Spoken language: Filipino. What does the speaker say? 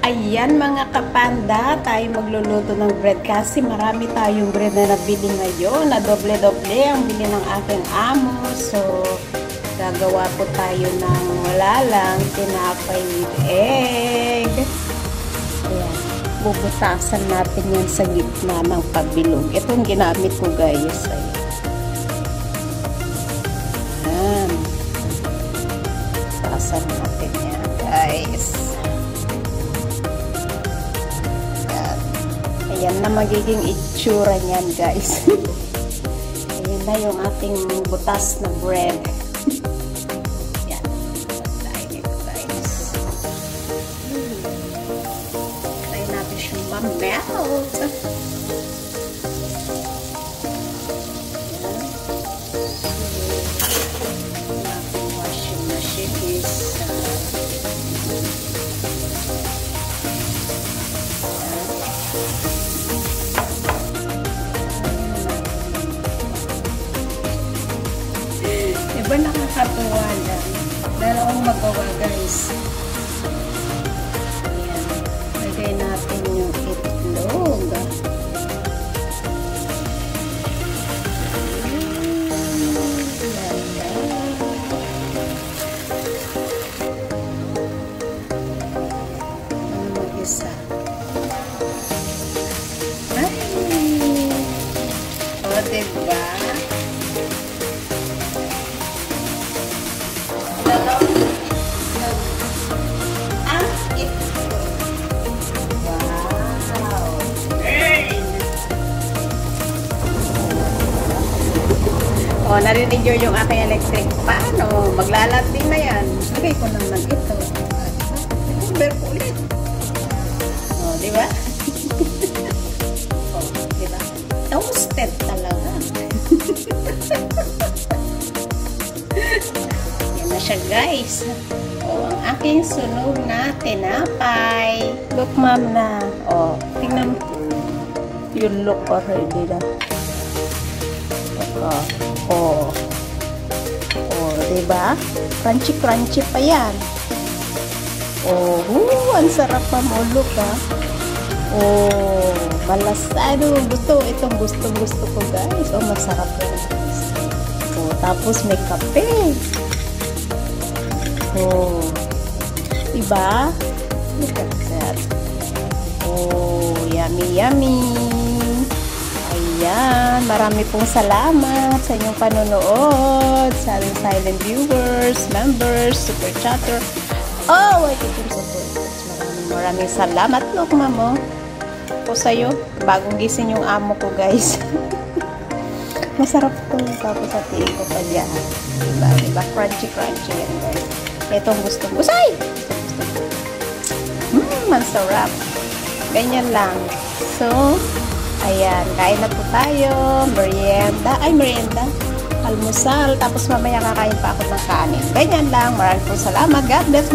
Ayan mga kapanda, tayo magluluto ng bread kasi marami tayong bread na nabili ngayon, na doble-doble ang bili ng aking amo. So, gagawa po tayo ng wala lang, tinapay with egg. Ayan, bubutasan natin yan sa gitna ng pabilog. Itong ginamit ko guys. Ayan. Butasan natin yan guys. Ayan na magiging itsura niyan guys. Ayan na yung ating butas na bread. Ayan. Tayo guys. Try natin siyang ma-melt. Washing machine is diba nakakatuwa lang? Meron akong magawa guys. Ayan. Lagay natin yung itlog. Ano mag-isa? Ay! O, diba? O, narinig nyo yung aking electric pan. O, maglalanding na yan. Lagay ko naman ito. Number ulit. O, diba? O, diba? Toasted talaga. Yan na siya guys. O, ang aking sunog na tinapay. Look ma'am na. O, tingnan mo. Yung look already na. Oh. Oh, 'di ba? Crunchy pa 'yan. Oh, ang sarap pa mulok ha. Oh, malasado. Itong gusto ko guys. Oh, masarap 'yan. Oh, tapos may kape. Oh. 'Di ba? Look at that. Oh, yummy. Ayan, marami pong salamat sa inyong panonood, sa aming silent viewers, members, super chatter. Oh, I think I'm maraming salamat look mamo po sa'yo. Bagong gising yung amo ko guys. Masarap to. Tapos sa tiin ko pa dyan. Diba? Crunchy yan guys. Itong gustong gusay! Masarap. Ganyan lang. So, ayan, kain na po tayo. Merienda. Almusal. Tapos mamaya kakain pa ako ng kanin. Ganyan lang. Maraming po salamat. God bless.